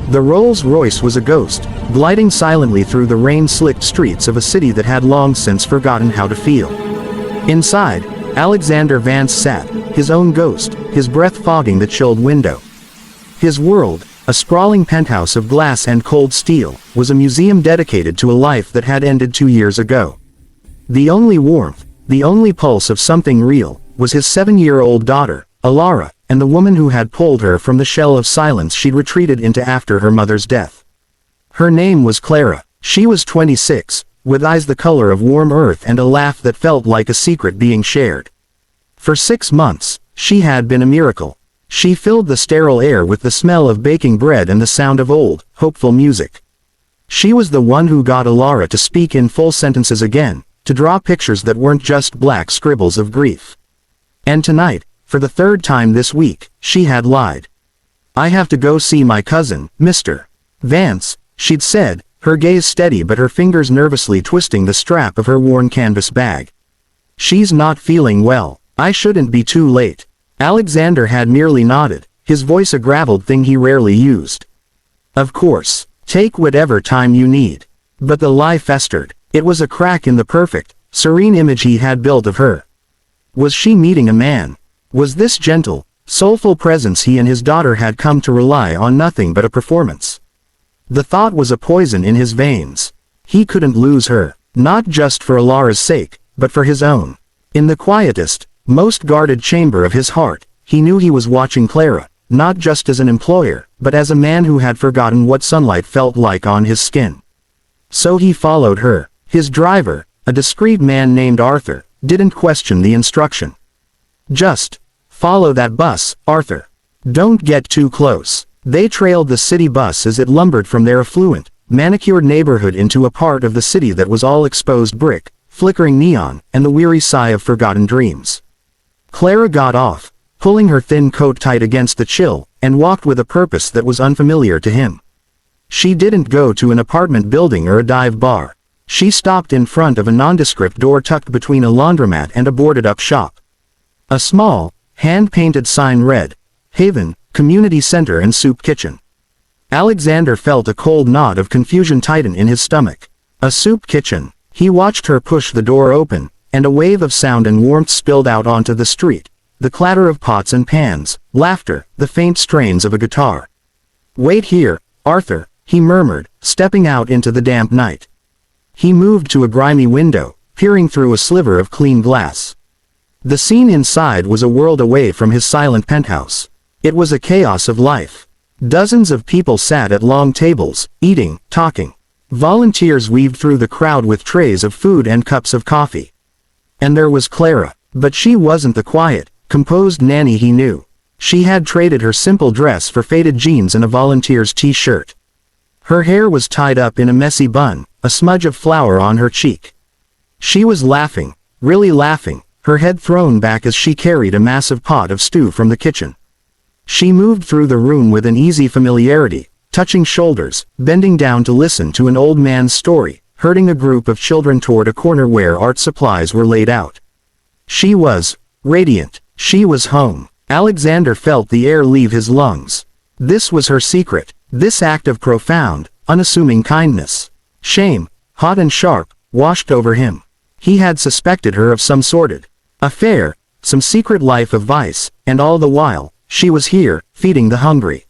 The Rolls-Royce was a ghost, gliding silently through the rain-slicked streets of a city that had long since forgotten how to feel. Inside, Alexander Vance sat, his own ghost, his breath fogging the chilled window. His world, a sprawling penthouse of glass and cold steel, was a museum dedicated to a life that had ended 2 years ago. The only warmth, the only pulse of something real, was his 7-year-old daughter, Alara, and the woman who had pulled her from the shell of silence she'd retreated into after her mother's death. Her name was Clara. She was 26, with eyes the color of warm earth and a laugh that felt like a secret being shared. For 6 months, she had been a miracle. She filled the sterile air with the smell of baking bread and the sound of old, hopeful music. She was the one who got Alara to speak in full sentences again, to draw pictures that weren't just black scribbles of grief. And tonight, for the 3rd time this week, she had lied. "I have to go see my cousin, Mr. Vance," she'd said, her gaze steady but her fingers nervously twisting the strap of her worn canvas bag. "She's not feeling well. I shouldn't be too late." Alexander had merely nodded, his voice a graveled thing he rarely used. "Of course. Take whatever time you need." But the lie festered. It was a crack in the perfect, serene image he had built of her. Was she meeting a man? Was this gentle, soulful presence he and his daughter had come to rely on nothing but a performance? The thought was a poison in his veins. He couldn't lose her, not just for Alara's sake, but for his own. In the quietest, most guarded chamber of his heart, he knew he was watching Clara, not just as an employer, but as a man who had forgotten what sunlight felt like on his skin. So he followed her. His driver, a discreet man named Arthur, didn't question the instruction. "Just follow that bus, Arthur. Don't get too close." They trailed the city bus as it lumbered from their affluent, manicured neighborhood into a part of the city that was all exposed brick, flickering neon, and the weary sigh of forgotten dreams. Clara got off, pulling her thin coat tight against the chill, and walked with a purpose that was unfamiliar to him. She didn't go to an apartment building or a dive bar. She stopped in front of a nondescript door tucked between a laundromat and a boarded-up shop. A small, hand-painted sign read, "Haven, Community Center and Soup Kitchen." Alexander felt a cold knot of confusion tighten in his stomach. A soup kitchen. He watched her push the door open, and a wave of sound and warmth spilled out onto the street. The clatter of pots and pans, laughter, the faint strains of a guitar. "Wait here, Arthur," he murmured, stepping out into the damp night. He moved to a grimy window, peering through a sliver of clean glass. The scene inside was a world away from his silent penthouse. It was a chaos of life. Dozens of people sat at long tables, eating, talking. Volunteers weaved through the crowd with trays of food and cups of coffee. And there was Clara. But she wasn't the quiet, composed nanny he knew. She had traded her simple dress for faded jeans and a volunteer's t-shirt. Her hair was tied up in a messy bun, a smudge of flour on her cheek. She was laughing, really laughing, her head thrown back as she carried a massive pot of stew from the kitchen. She moved through the room with an easy familiarity, touching shoulders, bending down to listen to an old man's story, herding a group of children toward a corner where art supplies were laid out. She was radiant. She was home. Alexander felt the air leave his lungs. This was her secret, this act of profound, unassuming kindness. Shame, hot and sharp, washed over him. He had suspected her of some sordid affair, some secret life of vice, and all the while, she was here, feeding the hungry.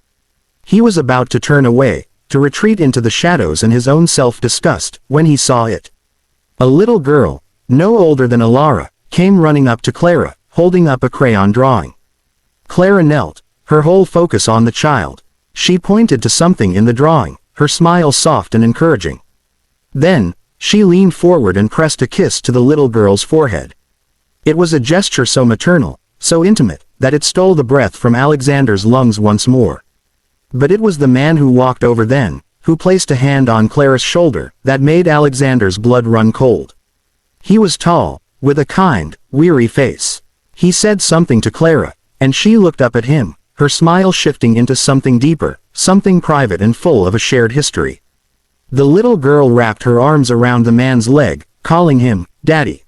He was about to turn away, to retreat into the shadows and his own self-disgust, when he saw it. A little girl, no older than Alara, came running up to Clara, holding up a crayon drawing. Clara knelt, her whole focus on the child. She pointed to something in the drawing, her smile soft and encouraging. Then, she leaned forward and pressed a kiss to the little girl's forehead. It was a gesture so maternal, so intimate, that it stole the breath from Alexander's lungs once more. But it was the man who walked over then, who placed a hand on Clara's shoulder, that made Alexander's blood run cold. He was tall, with a kind, weary face. He said something to Clara, and she looked up at him, her smile shifting into something deeper, something private and full of a shared history. The little girl wrapped her arms around the man's leg, calling him, Daddy.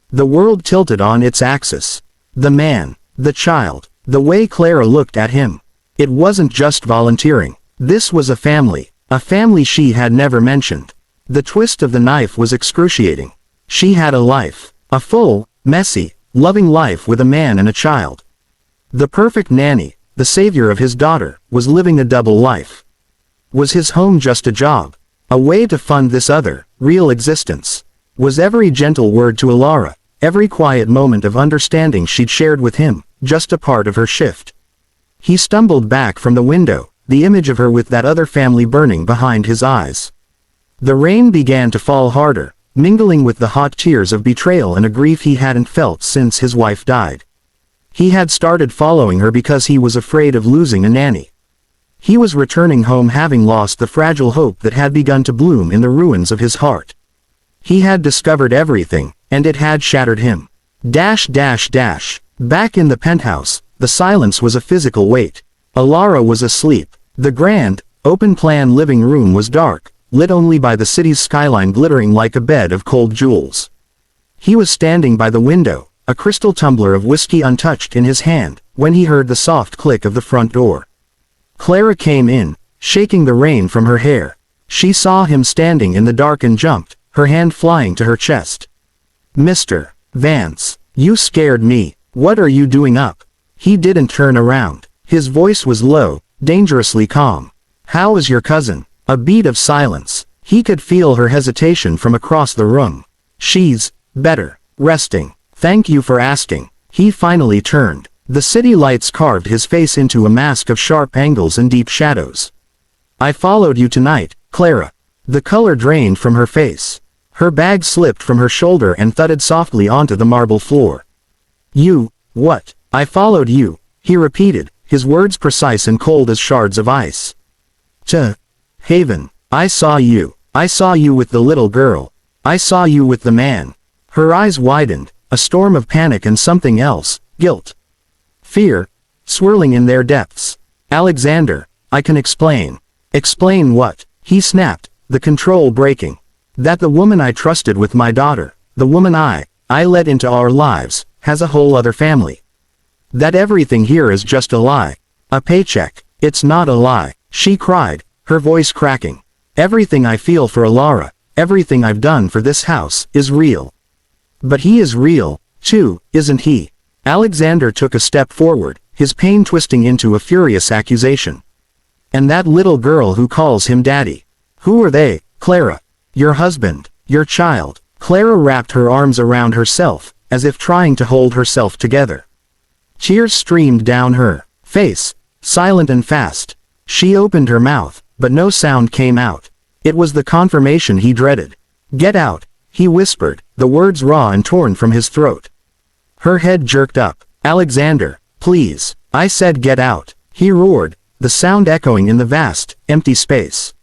The world tilted on its axis. The man, the child, the way Clara looked at him. It wasn't just volunteering. This was a family she had never mentioned. The twist of the knife was excruciating. She had a life, a full, messy, loving life with a man and a child. The perfect nanny, the savior of his daughter, was living a double life. Was his home just a job? A way to fund this other, real existence? Was every gentle word to Alara, every quiet moment of understanding she'd shared with him, just a part of her shift? He stumbled back from the window, the image of her with that other family burning behind his eyes. The rain began to fall harder, mingling with the hot tears of betrayal and a grief he hadn't felt since his wife died. He had started following her because he was afraid of losing a nanny. He was returning home having lost the fragile hope that had begun to bloom in the ruins of his heart. He had discovered everything, and it had shattered him. Back in the penthouse, the silence was a physical weight. Alara was asleep. The grand, open-plan living room was dark, lit only by the city's skyline glittering like a bed of cold jewels. He was standing by the window, a crystal tumbler of whiskey untouched in his hand, when he heard the soft click of the front door. Clara came in, shaking the rain from her hair. She saw him standing in the dark and jumped, her hand flying to her chest. "Mr. Vance, you scared me. What are you doing up?" He didn't turn around. His voice was low, dangerously calm. "How is your cousin?" A beat of silence. He could feel her hesitation from across the room. "She's better. Resting. Thank you for asking." He finally turned. The city lights carved his face into a mask of sharp angles and deep shadows. "I followed you tonight, Clara." The color drained from her face. Her bag slipped from her shoulder and thudded softly onto the marble floor. "You, what?" "I followed you," he repeated, his words precise and cold as shards of ice. "To Haven. I saw you. I saw you with the little girl. I saw you with the man." Her eyes widened, a storm of panic and something else, guilt. Fear, swirling in their depths. "Alexander, I can explain." "Explain what?" He snapped, the control breaking. "That the woman I trusted with my daughter, the woman I let into our lives, has a whole other family. That everything here is just a lie. A paycheck." "It's not a lie," she cried, her voice cracking. "Everything I feel for Alara, everything I've done for this house, is real." "But he is real, too, isn't he?" Alexander took a step forward, his pain twisting into a furious accusation. "And that little girl who calls him daddy. Who are they, Clara? Your husband, your child." Clara wrapped her arms around herself, as if trying to hold herself together. Tears streamed down her face, silent and fast. She opened her mouth, but no sound came out. It was the confirmation he dreaded. "Get out," he whispered, the words raw and torn from his throat. Her head jerked up. "Alexander, please." "I said get out," he roared, the sound echoing in the vast, empty space.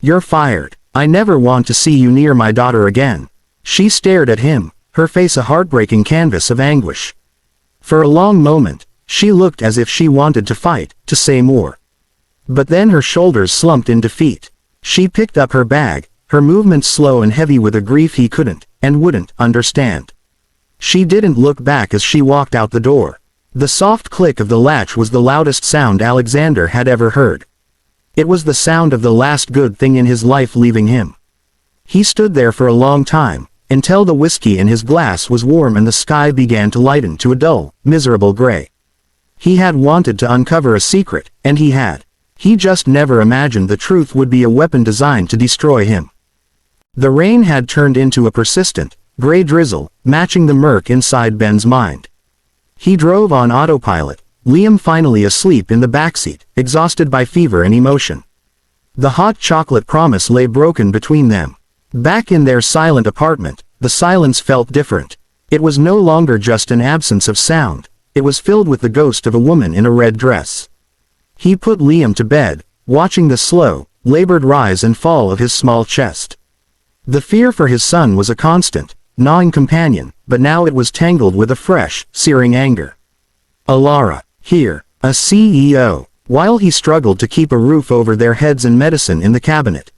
"You're fired. I never want to see you near my daughter again." She stared at him, her face a heartbreaking canvas of anguish. For a long moment, she looked as if she wanted to fight, to say more. But then her shoulders slumped in defeat. She picked up her bag, her movements slow and heavy with a grief he couldn't, and wouldn't, understand. She didn't look back as she walked out the door. The soft click of the latch was the loudest sound Alexander had ever heard. It was the sound of the last good thing in his life leaving him. He stood there for a long time, until the whiskey in his glass was warm and the sky began to lighten to a dull, miserable gray. He had wanted to uncover a secret, and he had. He just never imagined the truth would be a weapon designed to destroy him. The rain had turned into a persistent, gray drizzle, matching the murk inside Ben's mind. He drove on autopilot, Liam finally asleep in the backseat, exhausted by fever and emotion. The hot chocolate promise lay broken between them. Back in their silent apartment, the silence felt different. It was no longer just an absence of sound, it was filled with the ghost of a woman in a red dress. He put Liam to bed, watching the slow, labored rise and fall of his small chest. The fear for his son was a constant, gnawing companion, but now it was tangled with a fresh, searing anger. Alara, here, a CEO, while he struggled to keep a roof over their heads and medicine in the cabinet.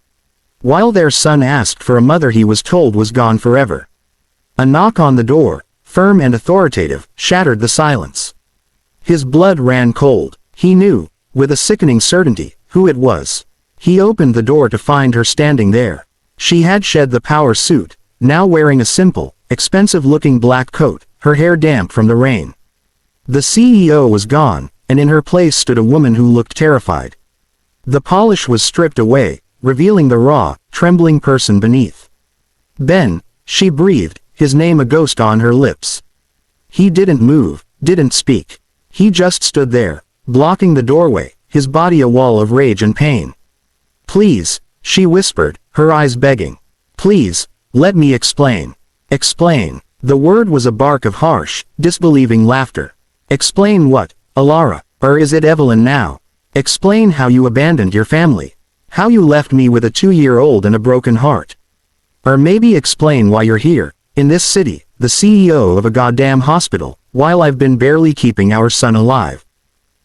While their son asked for a mother he was told was gone forever. A knock on the door, firm and authoritative, shattered the silence. His blood ran cold. He knew, with a sickening certainty, who it was. He opened the door to find her standing there. She had shed the power suit, now wearing a simple, expensive-looking black coat, her hair damp from the rain. The CEO was gone, and in her place stood a woman who looked terrified. The polish was stripped away, revealing the raw, trembling person beneath. "Ben," she breathed, his name a ghost on her lips. He didn't move, didn't speak. He just stood there, blocking the doorway, his body a wall of rage and pain. "Please," she whispered, her eyes begging. "Please, let me explain." "Explain." The word was a bark of harsh, disbelieving laughter. "Explain what, Alara? Or is it Evelyn now? Explain how you abandoned your family. How you left me with a 2-year-old and a broken heart. Or maybe explain why you're here, in this city, the CEO of a goddamn hospital, while I've been barely keeping our son alive."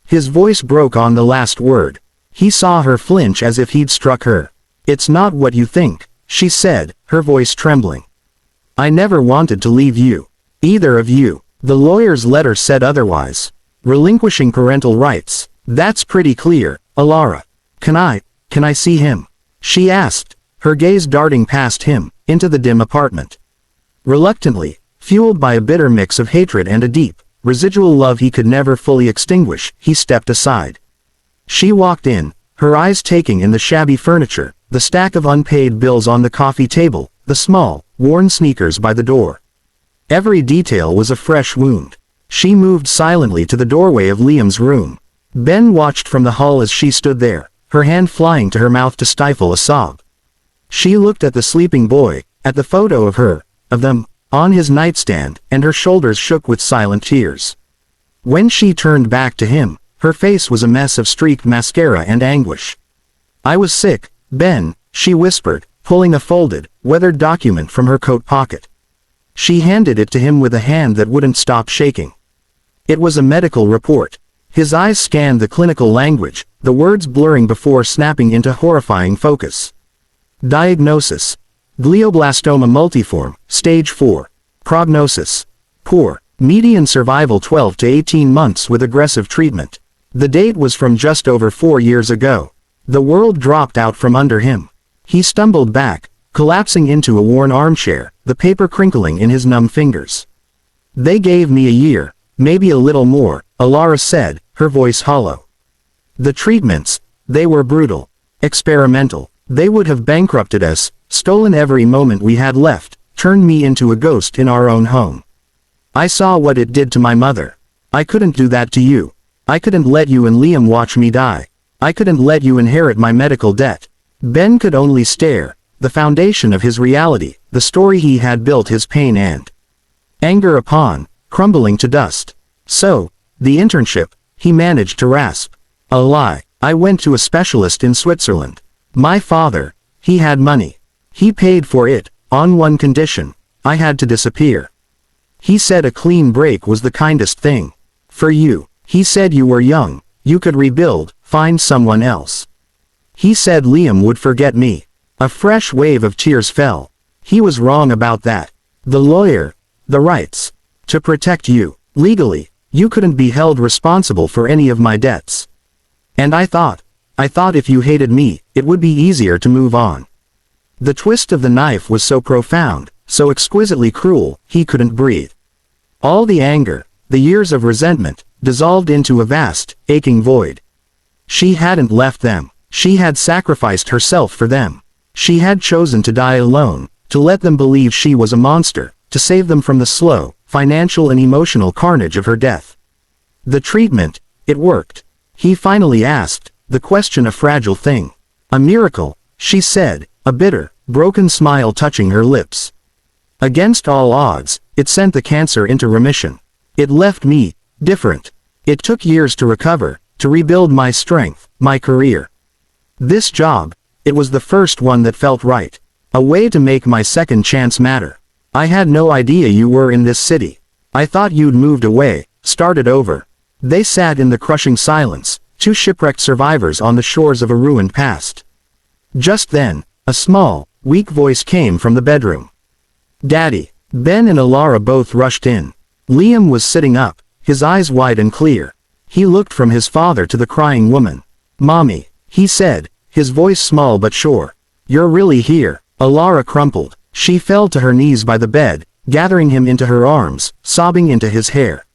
His voice broke on the last word. He saw her flinch as if he'd struck her. "It's not what you think," she said, her voice trembling. "I never wanted to leave you. Either of you." The lawyer's letter said otherwise. "Relinquishing parental rights. That's pretty clear, Alara. Can I see him?" she asked, her gaze darting past him, into the dim apartment. Reluctantly, fueled by a bitter mix of hatred and a deep, residual love he could never fully extinguish, he stepped aside. She walked in, her eyes taking in the shabby furniture, the stack of unpaid bills on the coffee table, the small, worn sneakers by the door. Every detail was a fresh wound. She moved silently to the doorway of Liam's room. Ben watched from the hall as she stood there, her hand flying to her mouth to stifle a sob. She looked at the sleeping boy, at the photo of them, on his nightstand, and her shoulders shook with silent tears. When she turned back to him, her face was a mess of streaked mascara and anguish. "I was sick, Ben," she whispered, pulling a folded, weathered document from her coat pocket. She handed it to him with a hand that wouldn't stop shaking. It was a medical report. His eyes scanned the clinical language, the words blurring before snapping into horrifying focus. Diagnosis: glioblastoma multiforme, stage 4. Prognosis: poor. Median survival 12 to 18 months with aggressive treatment. The date was from just over 4 years ago. The world dropped out from under him. He stumbled back, collapsing into a worn armchair, the paper crinkling in his numb fingers. "They gave me a year, maybe a little more," Alara said, her voice hollow. "The treatments, they were brutal. Experimental. They would have bankrupted us, stolen every moment we had left, turned me into a ghost in our own home. I saw what it did to my mother. I couldn't do that to you. I couldn't let you and Liam watch me die. I couldn't let you inherit my medical debt." Ben could only stare, the foundation of his reality, the story he had built his pain and anger upon, crumbling to dust. "So, the internship," he managed to rasp. "A lie. I went to a specialist in Switzerland. My father, he had money. He paid for it, on one condition: I had to disappear. He said a clean break was the kindest thing. For you. He said you were young, you could rebuild, find someone else. He said Liam would forget me." A fresh wave of tears fell. He was wrong about that. The lawyer, the rights. To protect you, legally, you couldn't be held responsible for any of my debts. And I thought if you hated me, it would be easier to move on. The twist of the knife was so profound, so exquisitely cruel, he couldn't breathe. All the anger, the years of resentment, dissolved into a vast, aching void. She hadn't left them. She had sacrificed herself for them. She had chosen to die alone, to let them believe she was a monster, to save them from the slow, financial and emotional carnage of her death. The treatment, it worked. He finally asked, the question a fragile thing. "A miracle," she said, a bitter, broken smile touching her lips. "Against all odds, it sent the cancer into remission. It left me different. It took years to recover, to rebuild my strength, my career. This job, it was the first one that felt right. A way to make my second chance matter. I had no idea you were in this city. I thought you'd moved away, started over." They sat in the crushing silence, two shipwrecked survivors on the shores of a ruined past. Just then, a small, weak voice came from the bedroom. "Daddy." Ben and Alara both rushed in. Liam was sitting up, his eyes wide and clear. He looked from his father to the crying woman. "Mommy." he said, his voice small but sure. "You're really here." Alara crumpled. She fell to her knees by the bed, gathering him into her arms, sobbing into his hair.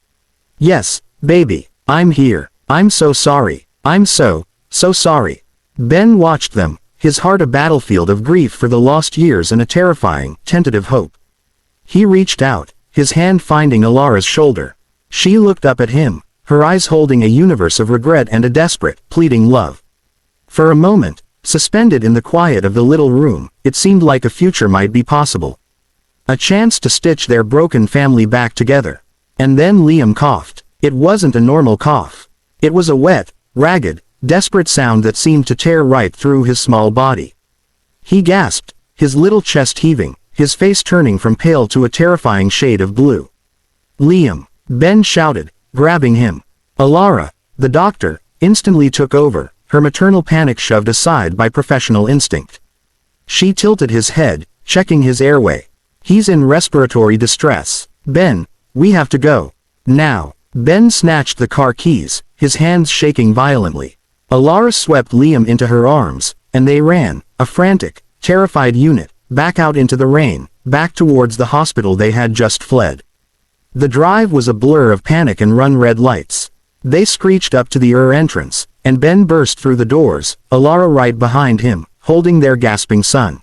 "Yes, baby, I'm here. I'm so sorry. I'm so sorry." Ben watched them, his heart a battlefield of grief for the lost years and a terrifying, tentative hope. He reached out, his hand finding Alara's shoulder. She looked up at him, her eyes holding a universe of regret and a desperate, pleading love. For a moment, suspended in the quiet of the little room, it seemed like a future might be possible. A chance to stitch their broken family back together. And then Liam coughed. It wasn't a normal cough. It was a wet, ragged, desperate sound that seemed to tear right through his small body. He gasped, his little chest heaving, his face turning from pale to a terrifying shade of blue. "Liam!" Ben shouted, grabbing him. Alara, the doctor, instantly took over, her maternal panic shoved aside by professional instinct. She tilted his head, checking his airway. "He's in respiratory distress. Ben, we have to go. Now." Ben snatched the car keys, his hands shaking violently. Alara swept Liam into her arms, and they ran, a frantic, terrified unit, back out into the rain, back towards the hospital they had just fled. The drive was a blur of panic and run red lights. They screeched up to the entrance, and Ben burst through the doors, Alara right behind him, holding their gasping son.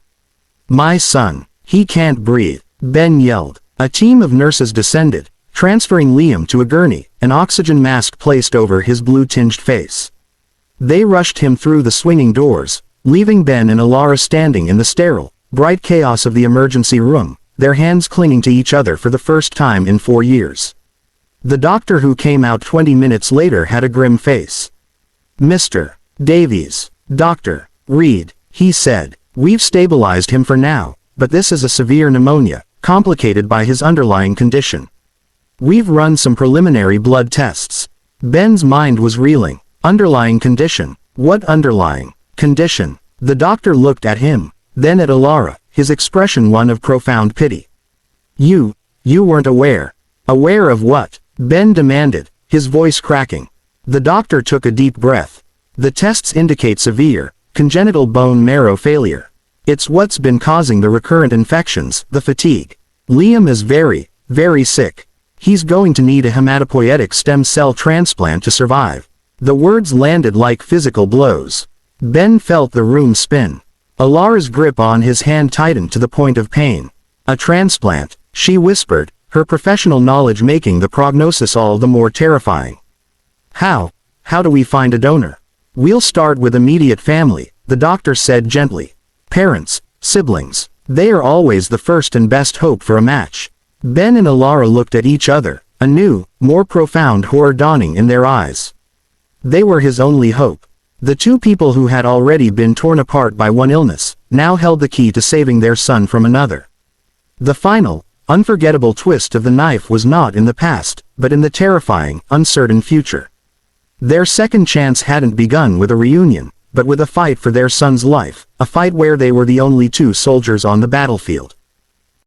"My son, he can't breathe," Ben yelled. A team of nurses descended, transferring Liam to a gurney, an oxygen mask placed over his blue-tinged face. They rushed him through the swinging doors, leaving Ben and Alara standing in the sterile, bright chaos of the emergency room, their hands clinging to each other for the first time in 4 years. The doctor who came out 20 minutes later had a grim face. "Mr. Davies, Dr. Reed," he said, "we've stabilized him for now, but this is a severe pneumonia, complicated by his underlying condition. We've run some preliminary blood tests." Ben's mind was reeling. Underlying condition? What underlying condition? The doctor looked at him, then at Alara, his expression one of profound pity. You weren't aware." "Aware of what?" Ben demanded, his voice cracking. The doctor took a deep breath. "The tests indicate severe, congenital bone marrow failure. It's what's been causing the recurrent infections, the fatigue. Liam is very, very sick. He's going to need a hematopoietic stem cell transplant to survive." The words landed like physical blows. Ben felt the room spin. Alara's grip on his hand tightened to the point of pain. "A transplant," she whispered, her professional knowledge making the prognosis all the more terrifying. How do we find a donor?" "We'll start with immediate family," the doctor said gently. "Parents, siblings. They are always the first and best hope for a match." Ben and Alara looked at each other, a new, more profound horror dawning in their eyes. They were his only hope. The two people who had already been torn apart by one illness, now held the key to saving their son from another. The final, unforgettable twist of the knife was not in the past, but in the terrifying, uncertain future. Their second chance hadn't begun with a reunion, but with a fight for their son's life, a fight where they were the only two soldiers on the battlefield.